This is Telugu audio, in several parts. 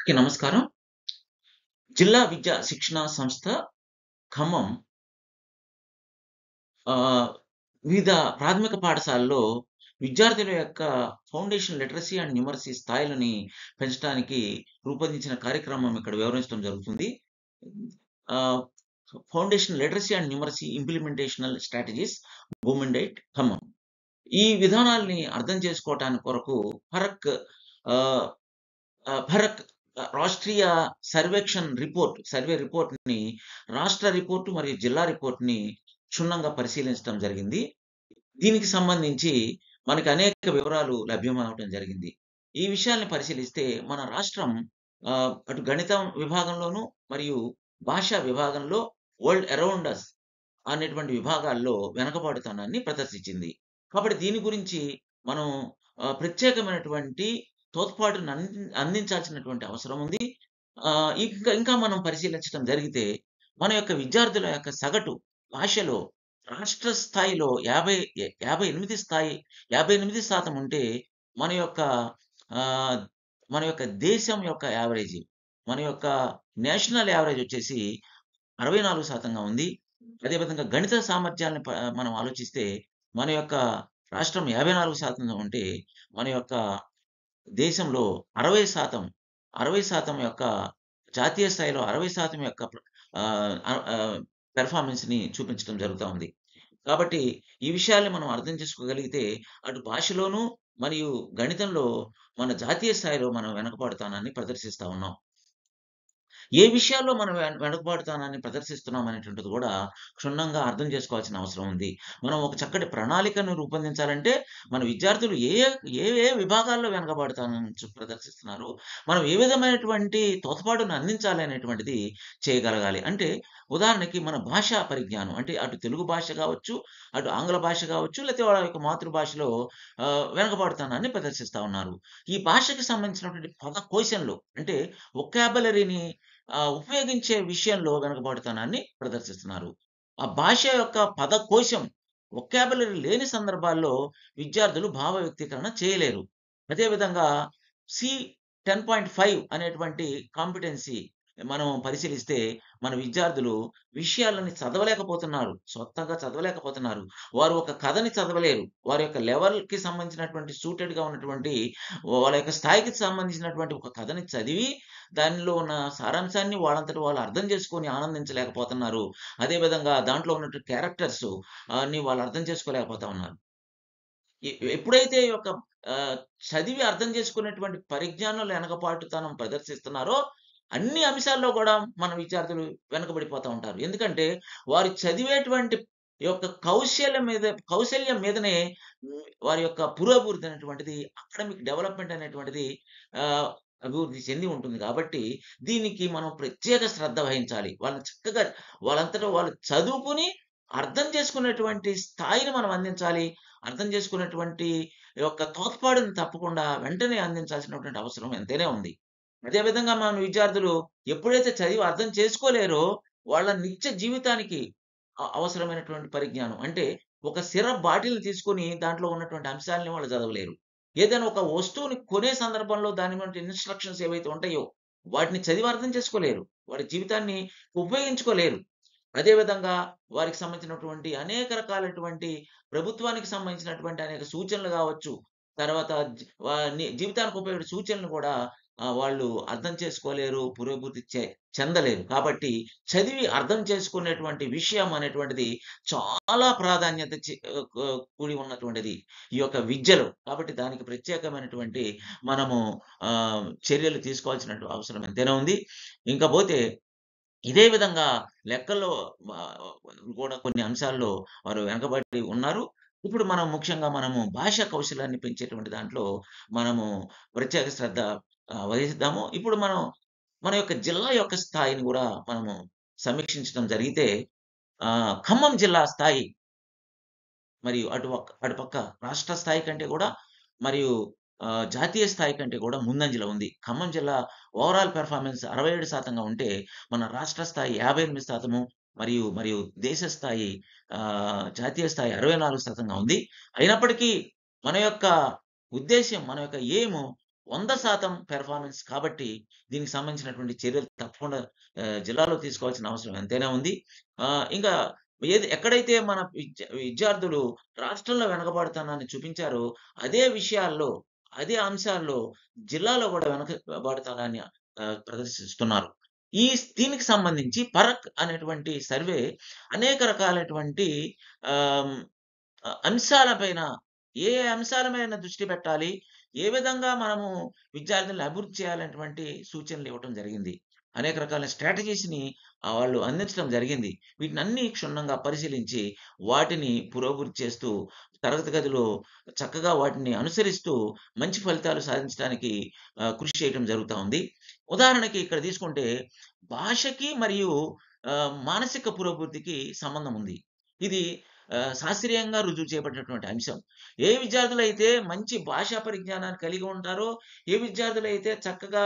అందరికీ నమస్కారం. జిల్లా విద్యా శిక్షణా సంస్థ ఖమ్మం ఆహ్, వివిధ ప్రాథమిక పాఠశాలల్లో విద్యార్థుల యొక్క ఫౌండేషన్ లిటరసీ అండ్ న్యూమరసీ స్థాయిలని పెంచడానికి రూపొందించిన కార్యక్రమం ఇక్కడ వివరించడం జరుగుతుంది. Ah, foundation literacy and numeracy implementational strategies బూమెండేట్ ఖమ్మం. ఈ విధానాల్ని అర్థం చేసుకోవటానికి కొరకు ఫరక్ ఆహ్, ఫరక్ రాష్ట్రీయ సర్వే రిపోర్ట్‌ని రాష్ట్ర రిపోర్ట్ మరియు జిల్లా రిపోర్ట్‌ని క్షుణ్ణంగా పరిశీలించడం జరిగింది. దీనికి సంబంధించి మనకి అనేక వివరాలు లభ్యమవటం జరిగింది. ఈ విషయాల్ని పరిశీలిస్తే మన రాష్ట్రం అటు గణితం విభాగంలోను మరియు భాషా విభాగంలో వరల్డ్ అరౌండ్ అస్ అనేటువంటి విభాగాల్లో వెనకబాటుతనాన్ని ప్రదర్శించింది. కాబట్టి దీని గురించి మనం ప్రత్యేకమైనటువంటి తోడ్పాటును అందించాల్సినటువంటి అవసరం ఉంది. ఇంకా ఇంకా మనం పరిశీలించడం జరిగితే మన యొక్క విద్యార్థుల యొక్క సగటు భాషలో రాష్ట్ర స్థాయిలో 58% ఉంటే మన యొక్క ఆహ్, మన యొక్క దేశం యొక్క యావరేజ్, మన యొక్క నేషనల్ యావరేజ్ వచ్చేసి 64% ఉంది. అదే విధంగా గణిత సామర్థ్యాలను మనం ఆలోచిస్తే మన యొక్క రాష్ట్రం 54% ఉంటే మన యొక్క దేశంలో 60% 60% యొక్క జాతీయ స్థాయిలో 60% యొక్క ఆహ్, ఆహ్, పెర్ఫార్మన్స్‌ని చూపించడం జరుగుతా ఉంది. కాబట్టి ఈ విషయాల్ని మనం అర్థం చేసుకోగలిగితే అటు భాషలోను మరియు గణితంలో మన జాతీయ స్థాయిలో మనం వెనకబాటుతనాన్ని ప్రదర్శిస్తా ఉన్నాం. ఏ విషయాల్లో మనం వెనుకబాటుతనాన్ని ప్రదర్శిస్తున్నాం అనేటువంటిది గూడా క్షుణ్ణంగా అర్థం చేసుకోవాల్సిన అవసరం ఉంది. మనం ఒక చక్కటి ప్రణాళికను రూపొందించాలంటే, మన విద్యార్థులు ఏ విభాగాల్లో వెనకబాటుతనాన్ని ప్రదర్శిస్తున్నారు, మనం ఏ విధమైనటువంటి తోడ్పాటును అందించాలి అనేటువంటిది చేయగలగాలి. అంటే ఉదాహరణకి మన భాషా పరిజ్ఞానం అంటే అటు తెలుగు భాష గావచ్చు, అటు ఆంగ్ల భాష గావచ్చు, లేతే వాళ్ళ యొక్క మాతృభాషలో వెనకబాటుతనాన్ని ప్రదర్శిస్తా ఉన్నారు. ఈ భాషకి సంబంధించినటువంటి పదకోశంలో అంటే వొకాబులరీని ఉపయోగించే విషయంలో వెనుకబాటుతనాన్ని ప్రదర్శిస్తున్నారు. ఆ భాష యొక్క పదకోశం వొకాబులరీ లేని సందర్భాల్లో విద్యార్థులు భావ వ్యక్తీకరణ చేయలేరు. అదే విధంగా సి 10.5 అనేటువంటి కాంపిటెన్సీ మనం పరిశీలిస్తే మన విద్యార్థులు విషయాలని చదవలేకపోతున్నారు. స్వతహాగా చదవలేకపోతున్నారు. వారు ఒక కథని చదవలేరు. వారి యొక్క లెవెల్‌కి సంబంధించినటువంటి సూటెడ్‌గా ఉన్నటువంటి వాళ్ళ యొక్క స్థాయికి సంబంధించినటువంటి ఒక కథని చదివి దానిలో ఉన్న సారాంశాన్ని వాళ్ళంతట వాళ్ళు అర్థం చేసుకొని ఆనందించలేకపోతున్నారు. అదే విధంగా దాంట్లో ఉన్నటువంటి క్యారెక్టర్స్ ని వాళ్ళు అర్థం చేసుకోలేకపోతా ఉన్నారు. ఎప్పుడైతే ఈ యొక్క ఆహ్, చదివి అర్థం చేసుకునేటువంటి పరిజ్ఞానంలో వెనకపాటుతనం ప్రదర్శిస్తున్నారో, అన్ని అంశాల్లో గూడా మన విద్యార్థులు వెనకబడిపోతా ఉంటారు. ఎందుకంటే, వారు చదివేటువంటి యొక్క కౌశల్యం మీదనే వారి యొక్క పురోభివృద్ధి అనేటువంటిది, అకాడమిక్ డెవలప్‌మెంట్ అనేటువంటిది ఆహ్, అభివృద్ధి చెంది ఉంటుంది గాబట్టి, దీనికి మనం ప్రత్యేక శ్రద్ధ వహించాలి. వాళ్ళని చక్కగా వాళ్ళంతట వాళ్ళు చదువుకొని అర్థం చేసుకునేటువంటి స్థాయిని మనం అందించాలి. అర్థం చేసుకునేటువంటి యొక్క తోడ్పాటుని తప్పకుండా వెంటనే అందించాల్సినటువంటి అవసరం ఎంతైనా ఉంది. అదే విధంగా మన విద్యార్థులు ఎప్పుడైతే చదివి అర్థం చేసుకోలేరో, వాళ్ళ నిత్య జీవితానికి అవసరమైనటువంటి పరిజ్ఞానం అంటే, ఒక సిరప్ బాటిల్‌ని తీసుకొని దాంట్లో ఉన్నటువంటి అంశాలని వాళ్ళు చదవలేరు. ఏదైనా ఒక వస్తువుని కొనే సందర్భంలో దాని వెంట ఇన్‌స్ట్రక్షన్స్ ఏవైతే ఉంటాయో, వాటిని చదివి అర్థం చేసుకోలేరు. వారి జీవితాన్ని ఉపయోగించుకోలేరు. అదే విధంగా వారికి సంబంధించినటువంటి అనేక రకాలైనటువంటి ప్రభుత్వానికి సంబంధించినటువంటి అనేక సూచనలు గావచ్చు. తర్వాత జీవితానికి ఉపయోగపడే సూచనలు కూడా వాళ్ళు అర్థం చేసుకోలేరు. పురోభివృద్ధి చెందలేరు. కాబట్టి చదివి అర్థం చేసుకునేటువంటి విషయం అనేటువంటిది చాలా ప్రాధాన్యత కూడి ఉన్నటువంటిది ఈ యొక్క విద్యలో. కాబట్టి దానికి ప్రత్యేకమైనటువంటి మనము చర్యలు తీసుకోవాల్సిన అవసరం ఎంతైనా ఉంది. ఇంకపోతే ఇదే విధంగా లెక్కల్లో కూడా కొన్ని అంశాల్లో వారు వెనకబడి ఉన్నారు. ఇప్పుడు మనం ముఖ్యంగా భాషా కౌశలాన్ని పెంచేటువంటి దాంట్లో మనము ప్రత్యేక శ్రద్ధ వహిద్దాము. ఇప్పుడు మన యొక్క జిల్లా యొక్క స్థాయిని గూడా మనము సమీక్షించడం జరిగితే ఖమ్మం జిల్లా స్థాయి మరియు అటుపక్క రాష్ట్ర స్థాయి కంటే గూడా మరియు జాతీయ స్థాయి కంటే గూడా ముందంజలో ఉంది. ఖమ్మం జిల్లా ఓవరాల్ పెర్ఫార్మన్స్ 67% ఉంటే, మన రాష్ట్ర స్థాయి 58% మరియు దేశ స్థాయి జాతీయ స్థాయి 64% ఉంది. అయినప్పటికీ మన యొక్క ఉద్దేశ్యం, మన యొక్క ఎయిము 100% పెర్ఫార్మన్స్ కాబట్టి దీనికి సంబంధించినటువంటి చర్యలు తప్పకుండా జిల్లాలో తీసుకోవాల్సిన అవసరం ఎంతైనా ఉంది. ఇంకా ఎక్కడైతే మన విద్యార్థులు రాష్ట్రంలో వెనకబడుతనాన్ని చూపించారో, అదే విషయాల్లో, అదే అంశాల్లో జిల్లాలో కూడా వెనకబడుతనాన్ని ప్రదర్శిస్తున్నారు. దీనికి సంబంధించి పరక్ అనేటువంటి సర్వే అనేక రకాలైనటువంటి ఆహ్, అంశాలపైన ఏ అంశాల మీద దృష్టి పెట్టాలి? ఏ విధంగా మనము విద్యార్థులను అభివృద్ధి చేయాలనేటువంటి సూచనలు ఇవ్వటం జరిగింది. అనేక రకాల స్ట్రాటజీస్‌ని వాళ్ళు అందించడం జరిగింది. వీటినన్నీ క్షుణ్ణంగా పరిశీలించి, వాటిని పురోభివృద్ధి చేస్తూ, తరగతి గదిలో చక్కగా వాటిని అనుసరిస్తూ మంచి ఫలితాలు సాధించడానికి కృషి చేయటం జరుగుతా ఉంది. ఉదాహరణకి ఇక్కడ తీసుకుంటే భాషకి మరియు మానసిక పురోభివృద్ధికి సంబంధం ఉంది. ఇది శాస్త్రీయంగా రుజువు చేయబడినటువంటి అంశం. ఏ విద్యార్థులైతే మంచి భాషా పరిజ్ఞానాన్ని కలిగి ఉంటారో, ఏ విద్యార్థులైతే చక్కగా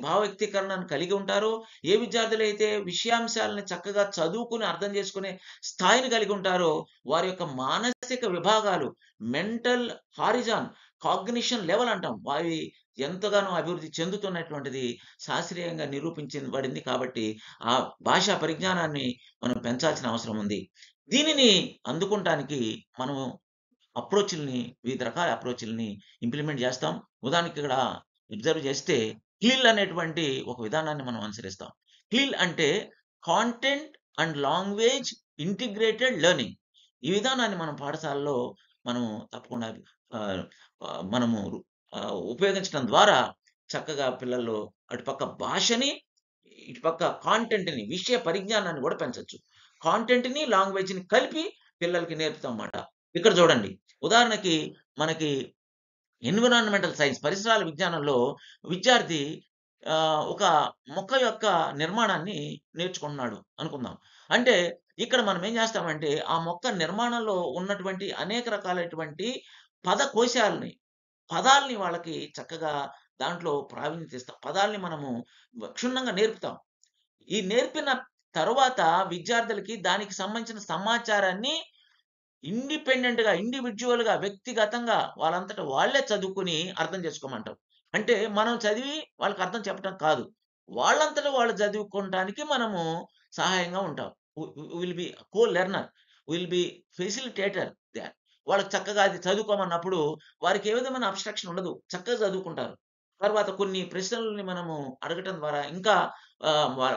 భావ వ్యక్తీకరణను కలిగి ఉంటారో, ఏ విద్యార్థులైతే విషయాంశాలను చక్కగా చదువుకుని అర్థం చేసుకునే స్థాయిని కలిగి ఉంటారో, వారి యొక్క మానసిక విభాగాలు మెంటల్ హారిజాన్, కాగ్నిషన్ లెవెల్ అంటాం. అవి ఎంతగానో అభివృద్ధి చెందుతున్నటువంటిది శాస్త్రీయంగా నిరూపించబడింది. కాబట్టి ఆ భాషా పరిజ్ఞానాన్ని మనం పెంచాల్సిన అవసరం ఉంది. దీనిని అందుకుంటానికి మనము వివిధ రకాల అప్రోచ్‌లని ఇంప్లిమెంట్ చేస్తాం. ఉదాహరణకి ఇక్కడ అబ్జర్వ్ చేస్తే క్లిల్ అనేటువంటి ఒక విధానాన్ని మనం అనుసరిస్తాం. క్లిల్ అంటే content and language integrated learning. ఈ విధానాన్ని మనం పాఠశాలలో మనము తప్పకుండా ఆహ్, ఆహ్, మనము ఉపయోగించడం ద్వారా చక్కగా పిల్లల్లో అటుపక్క భాషని, ఇటుపక్క కాంటెంట్‌ని, విషయ పరిజ్ఞానాన్ని కూడా పెంచొచ్చు. కాంటెంట్‌ని, లాంగ్వేజ్‌ని కలిపి పిల్లలకి నేర్పుతామన్నమాట. ఇక్కడ చూడండి. ఉదాహరణకి మనకి ఎన్విరాన్మెంటల్ సైన్స్ పరిసరాల విజ్ఞానంలో విద్యార్థి ఒక మొక్క యొక్క నిర్మాణాన్ని నేర్చుకుంటున్నాడు అనుకుందాం. అంటే ఇక్కడ మనం ఏం చేస్తామంటే, ఆ మొక్క నిర్మాణంలో ఉన్నటువంటి అనేక రకాలైనటువంటి పదాల్ని వాళ్ళకి చక్కగా దాంట్లో ప్రావీణ్యత ఇస్తాం. పదాల్ని మనము క్షుణ్ణంగా నేర్పుతాం. ఈ నేర్పిన తరువాత విద్యార్థులకి దానికి సంబంధించిన సమాచారాన్ని ఇండివిడ్యువల్‌గా, వ్యక్తిగతంగా వాళ్ళంతట వాళ్ళే చదువుకొని అర్థం చేసుకోమంటాం. అంటే మనం చదివి వాళ్ళకి అర్థం చెప్పటం కాదు. వాళ్ళంతట వాళ్ళు చదువుకోవటానికి మనము సహాయంగా ఉంటాం. Will be learner. Will be facilitator there. వాళ్ళకి చక్కగా అది చదువుకోమన్నప్పుడు వారికి ఏ విధమైన అబ్‌స్ట్రక్షన్ ఉండదు. చక్కగా చదువుకుంటారు. తర్వాత కొన్ని ప్రశ్నలని మనము అడగటం ద్వారా ఇంకా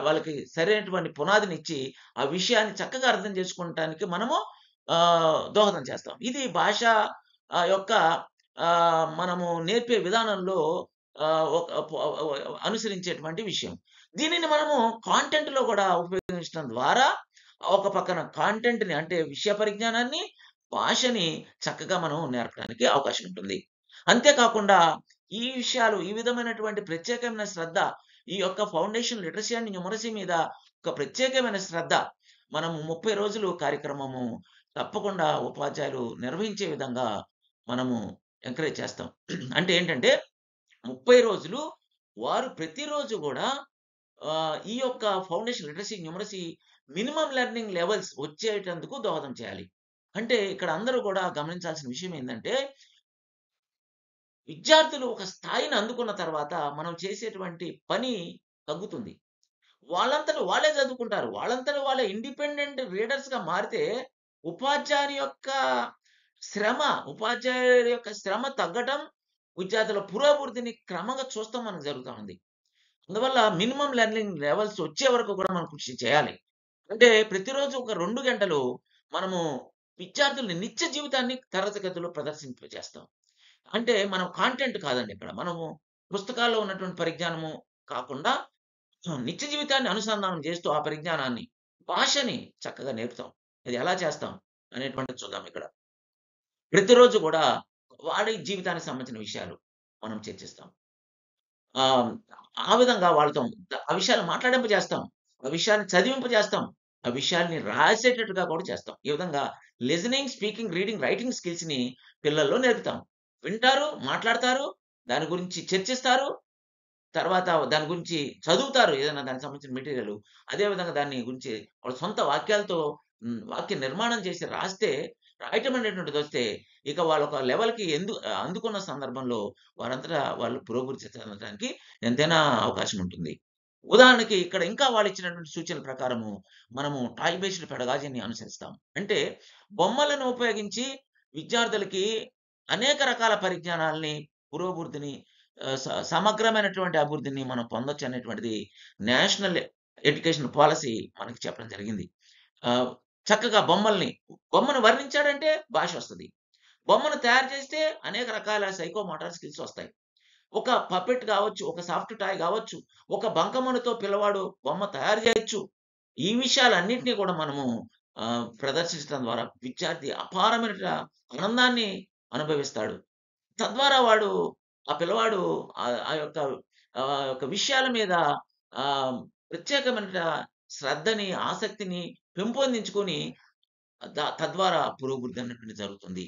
వాళ్ళకి సరైనటువంటి పునాదినిచ్చి, ఆ విషయాన్ని చక్కగా అర్థం చేసుకోవటానికి మనము దోహదం చేస్తాం. ఇది భాష యొక్క మనము నేర్పే విధానంలో అనుసరించేటువంటి విషయం. దీనిని మనము కాంటెంట్‌లో కూడా ఉపయోగించడం ద్వారా ఒక పక్కన కాంటెంట్‌ని అంటే విషయ పరిజ్ఞానాన్ని, భాషని చక్కగా మనం నేర్పడానికి అవకాశం ఉంటుంది. అంతే కాకుండా ఈ విధమైనటువంటి ప్రత్యేకమైన శ్రద్ధ, ఈ యొక్క ఫౌండేషన్ లిటరసీ అండ్ న్యూమరసీ మీద ఒక ప్రత్యేకమైన శ్రద్ధ మనము 30 రోజులు కార్యక్రమము తప్పకుండా ఉపాధ్యాయులు నిర్వహించే విధంగా మనము ఎంకరేజ్ చేస్తాం. అంటే ఏంటంటే 30 రోజులు వారు ప్రతిరోజు గూడా ఈ యొక్క foundation literacy, numeracy minimum learning levels వచ్చేటందుకు దోహదం చేయాలి. అంటే ఇక్కడ అందరూ కూడా గమనించాల్సిన విషయం ఏందంటే, విద్యార్థులు ఒక స్థాయిని అందుకున్న తర్వాత మనం చేసేటువంటి పని తగ్గుతుంది. వాళ్ళంతట వాళ్ళే చదువుకుంటారు. వాళ్ళంతట వాళ్ళే ఇండిపెండెంట్ రీడర్స్‌గా మారితే ఉపాధ్యాయుడి యొక్క శ్రమ తగ్గటం, విద్యార్థుల పురోభివృద్ధిని క్రమంగా చూస్తాం మనకు జరుగుతా ఉంది. అందువల్ల మినిమమ్ లెర్నింగ్ లెవెల్స్ వచ్చే వరకు కూడా మనం కృషి చేయాలి. అంటే ప్రతిరోజు ఒక 2 గంటలు మనము విద్యార్థుల్ని నిత్య జీవితాన్ని తరగతి గదిలో ప్రదర్శింపజేస్తాం. అంటే మనం కాంటెంట్ కాదండి ఇక్కడ. మనము పుస్తకాల్లో ఉన్నటువంటి పరిజ్ఞానము కాకుండా నిత్య జీవితాన్ని అనుసంధానం చేస్తూ ఆ పరిజ్ఞానాన్ని, భాషని చక్కగా నేర్పుతాం. అది ఎలా చేస్తాం అనేటువంటిది చూద్దాం ఇక్కడ. ప్రతిరోజు కూడా వాడి జీవితానికి సంబంధించిన విషయాలు మనం చర్చిస్తాం. ఆహ్, ఆ విధంగా వాళ్ళతో ఆ విషయాలు మాట్లాడింపజేస్తాం. ఆ విషయాన్ని చదివింపజేస్తాం. ఆ విషయాల్ని రాసేటట్టుగా కూడా చేస్తాం. ఈ విధంగా లిజనింగ్, స్పీకింగ్, రీడింగ్, రైటింగ్ స్కిల్స్‌ని పిల్లల్లో నేర్పుతాం. వింటారు, మాట్లాడతారు, దాని గురించి చర్చిస్తారు. తర్వాత దాని గురించి చదువుతారు ఏదైనా దానికి సంబంధించిన మెటీరియలు. అదే విధంగా దాన్ని గురించి వాళ్ళ సొంత వాక్యాలతో వాక్య నిర్మాణం చేసి రాయటం అనేటువంటిదొస్తే, ఇక వాళ్ళొక లెవెల్‌కి అందుకున్న సందర్భంలో వారంతటా వాళ్ళు పురోభివృద్ధి చెందడానికి ఎంతైనా అవకాశం ఉంటుంది. ఉదాహరణకి ఇక్కడ ఇంకా వాళ్ళిచ్చినటువంటి సూచనల ప్రకారము మనము టాయ్ బేస్డ్ పెడగాజీని అనుసరిస్తాం. అంటే బొమ్మలను ఉపయోగించి విద్యార్థులకి అనేక రకాల పరిజ్ఞానాల్ని, పురోభివృద్ధిని సమగ్రమైనటువంటి అభివృద్ధిని మనం పొందొచ్చనేటువంటిది నేషనల్ ఎడ్యుకేషన్ పాలిసీ మనకి చెప్పడం జరిగింది. ఆహ్, చక్కగా బొమ్మను వర్ణించాడంటే భాషొస్తది. బొమ్మను తయారు చేస్తే అనేక రకాల సైకోమోటార్ స్కిల్స్ వస్తాయి. ఒక పపెట్ గావచ్చు, ఒక సాఫ్ట్ టాయ్ గావచ్చు, ఒక బంకమణితో పిల్లవాడు బొమ్మ తయారు చేయొచ్చు. ఈ విషయాలన్నిటిని కూడా మనము ప్రదర్శించడం ద్వారా విద్యార్థి అపారమైన ఆనందాన్ని అనుభవిస్తాడు. తద్వారా ఆ పిల్లవాడు యొక్క విషయాల మీద ఆహ్, ప్రత్యేకమైన శ్రద్ధని, ఆసక్తిని పెంపొందించుకొని తద్వారా పురోభివృద్ధి అనేటువంటిది జరుగుతుంది.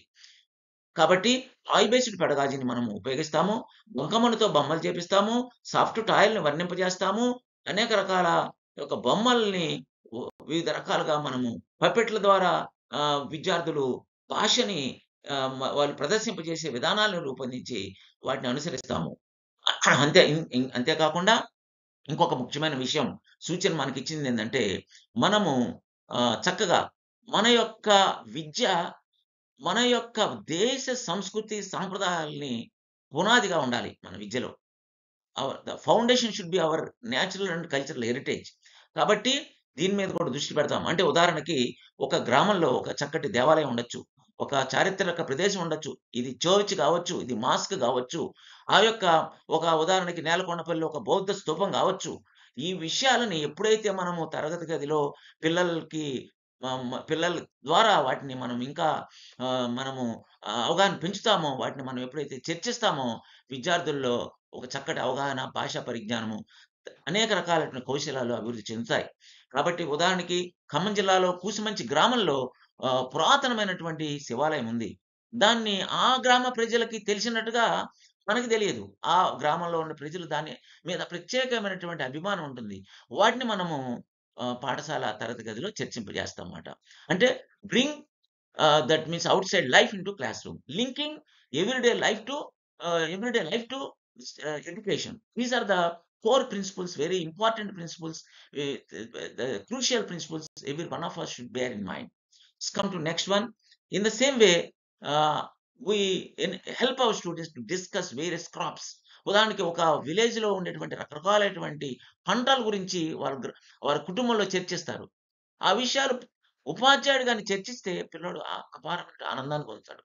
కాబట్టి టాయ్ బేస్డ్ పెడగాజీని మనం ఉపయోగిస్తాము. బంకమణితో బొమ్మలు చేపిస్తాము. సాఫ్ట్ టాయ్‌లని వర్ణింపజేస్తాము. అనేక రకాల యొక్క బొమ్మల్ని వ వివిధ రకాలుగా మనము పపెట్ల ద్వారా విద్యార్థులు భాషని వాళ్ళు ప్రదర్శింపజేసే విధానాలను రూపొందించి వాటిని అనుసరిస్తాము. అంతే ఇన్ ఇన్ అంతే కాకుండా ఇంకొక ముఖ్యమైన విషయం సూచన మనకిచ్చిందేందంటే, మనము చక్కగా మన యొక్క విద్య మన యొక్క దేశ సంస్కృతి, సాంప్రదాయాల్ని పునాదిగా ఉండాలి మన విద్యలో. The foundation should be our natural and cultural heritage. కాబట్టి దీని మీద కూడా దృష్టి పెడతాం. అంటే ఉదాహరణకి ఒక గ్రామంలో ఒక చక్కటి దేవాలయం ఉండొచ్చు. ఒక చారిత్రక ప్రదేశం ఉండొచ్చు. ఇది చర్చ్ గావచ్చు, ఇది మాస్క్ గావచ్చు. ఆ యొక్క ఒక ఉదాహరణకి నేలకొండపల్లిలో ఒక బౌద్ధ స్తూపం గావచ్చు. ఈ విషయాలని ఎప్పుడైతే మనము తరగతి గదిలో పిల్లలకి పిల్లల ద్వారా వాటిని మనం ఇంకా మనము అవగాహన పెంచుతామో, వాటిని మనం ఎప్పుడైతే చర్చిస్తామో, విద్యార్థుల్లో ఒక చక్కటి అవగాహన, భాషా పరిజ్ఞానము, అనేక రకాలైనటువంటి కౌశలాలు అభివృద్ధి చెందుతాయి. కాబట్టి ఉదాహరణకి ఖమ్మం జిల్లాలో కూసుమంచి గ్రామంలో పురాతనమైనటువంటి శివాలయం ఉంది. దాన్ని ఆ గ్రామ ప్రజలకి తెలిసినట్టుగా మనకి తెలియదు. ఆ గ్రామంలో ఉన్న ప్రజలు దాని మీద ప్రత్యేకమైనటువంటి అభిమానం ఉంటుంది. వాటిని మనము పాఠశాల తరగతి గదిలో చర్చింపజేస్తాం మాట. అంటే bring that means outside life into class room. Linking everyday life to everyday life to education. These are the core principles, very important principles, the crucial principles every one of us should bear in mind. Let's come to next one. In the same way, uh, we help our students to discuss various crops. ఉదాహరణకి ఒక విలేజ్‌లో ఉండేటువంటి రకరకాలైనటువంటి పంటల గురించి వారి కుటుంబంలో చర్చిస్తారు. ఆ విషయాలు ఉపాధ్యాయుడు గాని చర్చిస్తే పిల్లోడు అపారమైన ఆనందాన్ని పొందుతాడు.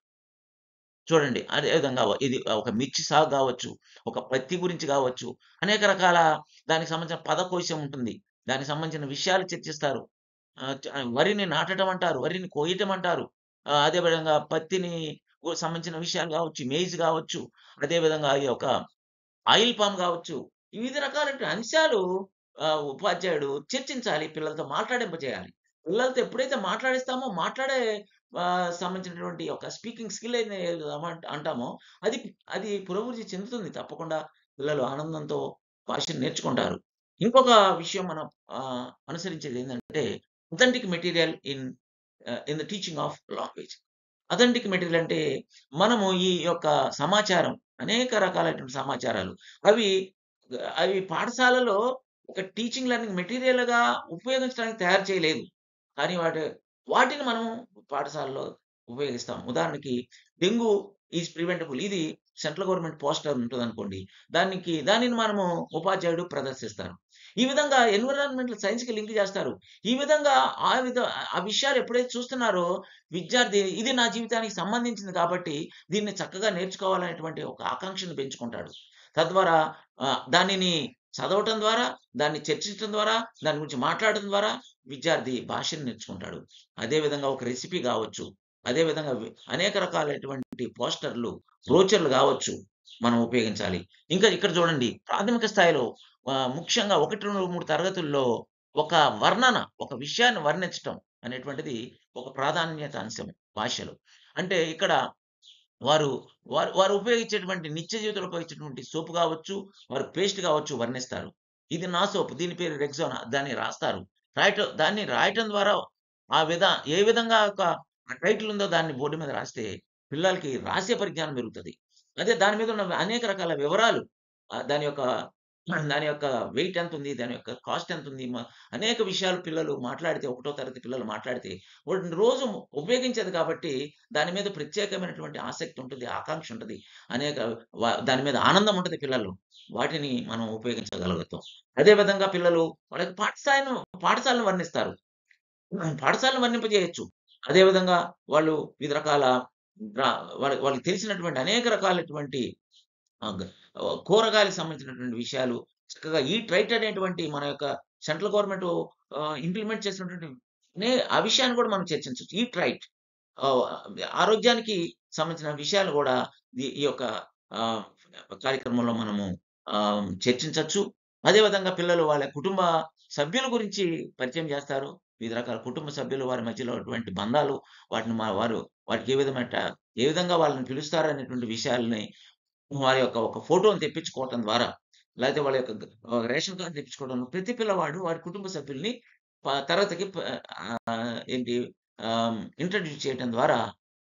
చూడండి. అదే విధంగా ఇది ఒక మిర్చి సాగు గావచ్చు, ఒక పత్తి గురించి గావచ్చు, అనేక రకాల దానికి సంబంధించిన పదకోశం ఉంటుంది. దానికి సంబంధించిన విషయాలు చర్చిస్తారు. వరిని నాటడం అంటారు. వరిని కోయటం అంటారు. అదే విధంగా పత్తిని సంబంధించిన విషయాలు గావచ్చు, మేజ్ గావచ్చు, అదే విధంగా ఈ యొక్క ఆయిల్ పామ్ గావచ్చు. వివిధ రకాలైన అంశాలు ఉపాధ్యాయుడు చర్చించాలి. పిల్లలతో మాట్లాడింపజేయాలి. పిల్లలతో ఎప్పుడైతే మాట్లాడిస్తామో సంబంధించినటువంటి ఒక స్పీకింగ్ స్కిల్ అంటామో అది అది పురోభివృద్ధి చెందుతుంది. తప్పకుండా పిల్లలు ఆనందంతో భాషను నేర్చుకుంటారు. ఇంకొక విషయం మనం అనుసరించేదేంటంటే authentic material in the teaching of language. Authentic material అంటే మనము ఈ యొక్క సమాచారం అనేక రకాలైనటువంటి సమాచారాలు అవి అవి పాఠశాలలో ఒక టీచింగ్ లెర్నింగ్ మెటీరియల్‌గా ఉపయోగించడానికి తయారు చేయలేదు. కానీ వాటిని మనం పాఠశాలలో ఉపయోగిస్తాం. ఉదాహరణకి డెంగ్యూ ఈజ్ ప్రివెంటబుల్. ఇది సెంట్రల్ గవర్నమెంట్ పోస్టర్ ఉంటదనుకోండి. దానిని మనము ఉపాధ్యాయుడు ప్రదర్శిస్తారు. ఈ విధంగా ఎన్విరాన్మెంటల్ సైన్స్‌కి లింక్ చేస్తారు. ఈ విధంగా ఆ విషయాలు ఎప్పుడైతే చూస్తున్నారో విద్యార్థి ఇది నా జీవితానికి సంబంధించింది కాబట్టి దీన్ని చక్కగా నేర్చుకోవాలనేటువంటి ఒక ఆకాంక్షను పెంచుకుంటాడు. తద్వారా దానిని చదవటం ద్వారా, దాన్ని చర్చించడం ద్వారా, దాని గురించి మాట్లాడటం ద్వారా విద్యార్థి భాషను నేర్చుకుంటాడు. అదే విధంగా ఒక రెసిపీ గావచ్చు. అదే విధంగా అనేక రకాలైనటువంటి పోస్టర్‌లు, బ్రోచర్‌లు గావచ్చు మనం ఉపయోగించాలి. ఇంకా ఇక్కడ చూడండి ప్రాథమిక స్థాయిలో ముఖ్యంగా 1, 2, 3 తరగతుల్లో ఒక విషయాన్ని వర్ణించటం అనేటువంటిది ఒక ప్రాధాన్యత అంశం భాషలో. అంటే ఇక్కడ వారు వారు ఉపయోగించేటువంటి నిత్య జీవితంలో ఉపయోగించేటువంటి సోపు గావచ్చు, వారు పేస్ట్ గావచ్చు వర్ణిస్తారు. ఇది నా సోపు. దీని పేరు రెక్సానా దాన్ని రాస్తారు. దాన్ని రాయటం ద్వారా ఏ విధంగా ఒక ఆ టైటిల్ ఉందో దాన్ని బోర్డ్ మీద రాస్తే పిల్లలకి రాసే పరిజ్ఞానం పెరుగుతది. అదే దాని మీద ఉన్న అనేక రకాల వివరాలు దాని యొక్క దాని యొక్క వెయిట్ ఎంతుంది? దాని యొక్క కాస్ట్ ఎంతుంది? అనేక విషయాలు పిల్లలు మాట్లాడితే ఒకటో తరగతి పిల్లలు మాట్లాడితే వాళ్ళు రోజు ఉపయోగించేది కాబట్టి దాని మీద ప్రత్యేకమైనటువంటి ఆసక్తి ఉంటది. ఆకాంక్ష ఉంటది. అనేక దాని మీద ఆనందం ఉంటది పిల్లల్లో. వాటిని మనం ఉపయోగించగలుగుతాం. అదే విధంగా పిల్లలు వాళ్ళకి పాఠశాలను వర్ణిస్తారు. పాఠశాలను వర్ణింపజేయొచ్చు. అదే విధంగా వాళ్ళు వివిధ రకాల డ్రా వాళ్ళకి తెలిసినటువంటి అనేక రకాలైనటువంటి గ కూరగాయలకు సంబంధించినటువంటి విషయాలు చక్కగా ఈట్ రైట్ అనేటువంటి మన యొక్క సెంట్రల్ గవర్నమెంట్ ఇంప్లిమెంట్ చేసినటువంటి ఆ విషయాన్ని కూడా మనం చర్చించొచ్చు. Eat right. ఆహ్, ఆరోగ్యానికి సంబంధించిన విషయాలు గూడా ఈ యొక్క ఆహ్, కార్యక్రమంలో మనము చర్చించొచ్చు. అదే విధంగా పిల్లలు వాళ్ళ కుటుంబ సభ్యుల గురించి పరిచయం చేస్తారు. వివిధ రకాల కుటుంబ సభ్యులు వారి మధ్యలో అటువంటి బంధాలు వాటిని వాటికి ఏ విధంగా వాళ్ళని పిలుస్తారనేటువంటి విషయాల్ని వారి యొక్క ఒక ఫోటోని తెప్పించుకోవటం ద్వారా, లేతే వాళ్ళ యొక్క రేషన్ కార్డ్ తెప్పించుకోవడం ప్రతి పిల్లవాడు వారి కుటుంబ సభ్యుల్ని తరగతికి ఏంటి ఇంట్రొడ్యూస్ చేయటం ద్వారా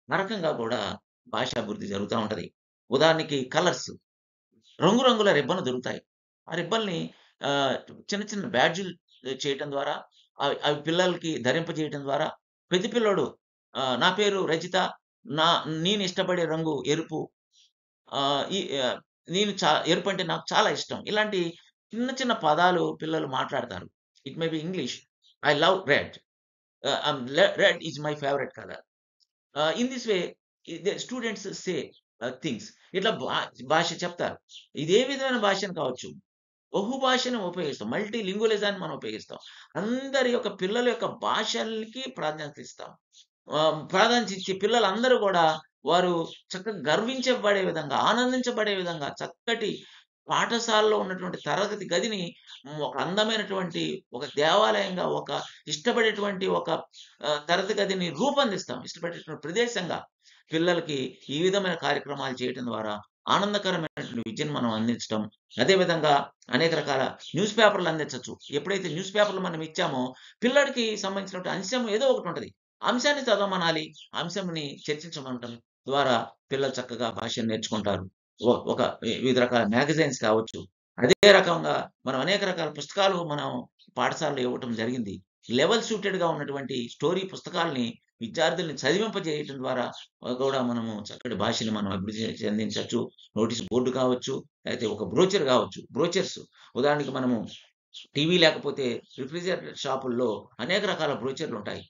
ఆ రకంగా కూడా భాషాభివృద్ధి జరుగుతా ఉంటది. ఉదాహరణకి కలర్స్. రంగురంగుల రిబ్బన్‌లు దొరుకుతాయి. ఆ రిబ్బన్‌ని ఆహ్, చిన్న చిన్న బ్యాడ్జ్‌లు చేయటం ద్వారా అవి పిల్లలకి ధరింపజేయటం ద్వారా ప్రతి పిల్లోడు నా పేరు రజిత. నా నేను ఇష్టపడే రంగు ఎరుపు. ఆహ్, ఈ ఆహ్, నేను ఎరుపంటే నాకు చాలా ఇష్టం. ఇలాంటి చిన్న చిన్న పదాలు పిల్లలు మాట్లాడతారు. It may be English. I love red. Red is my favourite colour. In this way the students say things. ఇట్లా భాష చెప్తారు. ఇది ఏ విధమైన భాషను కావచ్చు. బహుభాషను ఉపయోగిస్తాం. మల్టీ లింగ్యులిజాన్ని మనం ఉపయోగిస్తాం. అందరి యొక్క పిల్లల యొక్క భాషలకి ప్రాధాన్యత ఇస్తాం. ప్రాధాన్యత ఇచ్చి పిల్లలందరూ గూడా వారు చక్కగా గర్వించబడే విధంగా, ఆనందించబడే విధంగా చక్కటి పాఠశాలలో ఉన్నటువంటి తరగతి గదిని ఒక అందమైనటువంటి ఒక దేవాలయంగా, ఒక ఇష్టపడేటువంటి ఒక తరగతి గదిని రూపొందిస్తాం. ఇష్టపడేటువంటి ప్రదేశంగా పిల్లలకి ఈ విధమైన కార్యక్రమాలు చేయటం ద్వారా ఆనందకరమైనటువంటి విద్యను మనం అందించటం. అదే విధంగా అనేక రకాల న్యూస్ పేపర్‌లు అందించొచ్చు. ఎప్పుడైతే న్యూస్ పేపర్‌లు మనం ఇచ్చామో పిల్లాడికి సంబంధించినటువంటి అంశం ఏదో ఒకటుంటది. అంశాన్ని చదవమనాలి. అంశంని చర్చించమంటం ద్వారా పిల్లలు చక్కగా భాషను నేర్చుకుంటారు. ఒక వివిధ రకాల మ్యాగజైన్స్ కావచ్చు. అదే రకంగా మనం అనేక రకాల పుస్తకాలు మనం పాఠశాలలో ఇవ్వటం జరిగింది. లెవెల్ సూటెడ్‌గా ఉన్నటువంటి స్టోరీ పుస్తకాల్ని విద్యార్థుల్ని చదివింపజేయటం ద్వారా కూడా మనము చక్కటి భాషని మనం అభివృద్ధి చెందించొచ్చు. నోటీస్ బోర్డ్ కావచ్చు, లేకపోతే ఒక బ్రోచర్ కావచ్చు. బ్రోచర్స్ ఉదాహరణకి మనము టీవీ లేకపోతే రిఫ్రిజిరేటర్ షాపుల్లో అనేక రకాల బ్రోచర్‌లుంటాయి.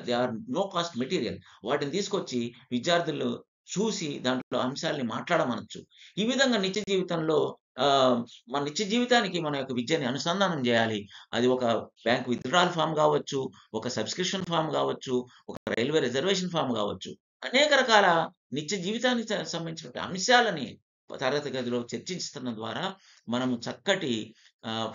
They are no cost material. వాటిని తీసుకొచ్చి విద్యార్థులు చూసి దాంట్లో అంశాల్ని మాట్లాడమనొచ్చు. ఈ విధంగా నిత్య జీవితంలో మన నిత్య జీవితానికి మన యొక్క విద్యని అనుసంధానం జేయాలి. అది ఒక బ్యాంక్ విత్‌డ్రాయల్ ఫార్మ్ గావచ్చు, ఒక సబ్‌స్క్రిప్షన్ ఫార్మ్ గావచ్చు, ఒక రైల్వే రిజర్వేషన్ ఫార్మ్ గావచ్చు. అనేక రకాల నిత్య జీవితానికి సంబంధించినటువంటి అంశాలని తరగతి గదిలో చర్చించడం ద్వారా మనము చక్కటి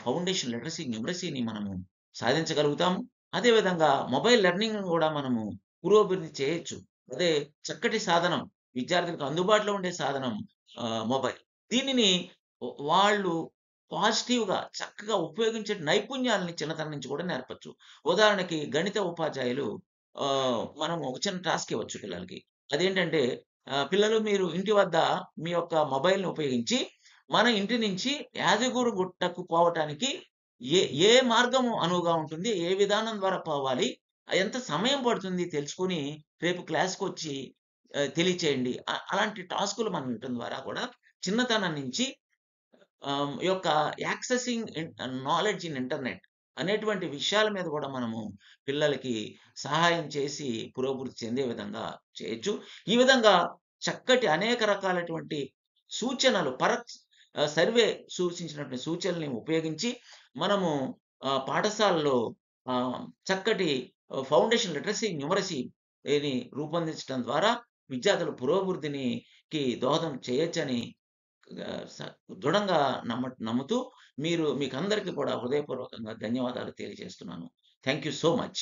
ఫౌండేషన్ లిటరసీ, న్యూమరసీని మనము సాధించగలుగుతాము. అదే విధంగా మొబైల్ లెర్నింగ్‌ని గూడా మనము పురోభివృద్ధి చేయొచ్చు. అదే చక్కటి సాధనం. విద్యార్థులకు అందుబాటులో ఉండే సాధనం మొబైల్. దీనిని వాళ్ళు పాజిటివ్‌గా చక్కగా ఉపయోగించే నైపుణ్యాలని చిన్నతనం నుంచి కూడా నేర్పొచ్చు. ఉదాహరణకి గణిత ఉపాధ్యాయులు మనము ఒక చిన్న టాస్క్ ఇవ్వచ్చు పిల్లలకి. అదేంటంటే పిల్లలు మీరు ఇంటి వద్ద మీ యొక్క మొబైల్‌ని ఉపయోగించి మన ఇంటి నుంచి యాదగిరిగుట్టకు పోవటానికి ఏ ఏ మార్గం అనువుగా ఉంటుంది? ఏ విధానం ద్వారా పోవాలి? ఎంత సమయం పడుతుంది తెలుసుకొని రేపు క్లాస్‌కొచ్చి తెలియచేయండి. అలాంటి టాస్కులు మనం ఇవ్వటం ద్వారా కూడా చిన్నతనం నుంచి యొక్క యాక్సెసింగ్ నాలెడ్జ్ ఇన్ ఇంటర్నెట్ అనేటువంటి విషయాల మీద కూడా మనము పిల్లలకి సహాయం చేసి పురోభివృద్ధి చెందే విధంగా చేయొచ్చు. ఈ విధంగా చక్కటి అనేక రకాలైనటువంటి సూచనలు సర్వే సూచించినటువంటి సూచనల్ని ఉపయోగించి మనము పాఠశాలలో చక్కటి ఫౌండేషన్ లిటరసీ, న్యూమరసీ రూపొందించడం ద్వారా విద్యార్థుల పురోభివృద్ధికి దోహదం చేయొచ్చని స దృఢంగా నమ్ముతూ మీకందరికి కూడా హృదయపూర్వకంగా ధన్యవాదాలు తెలియజేస్తున్నాను. Thank you so much.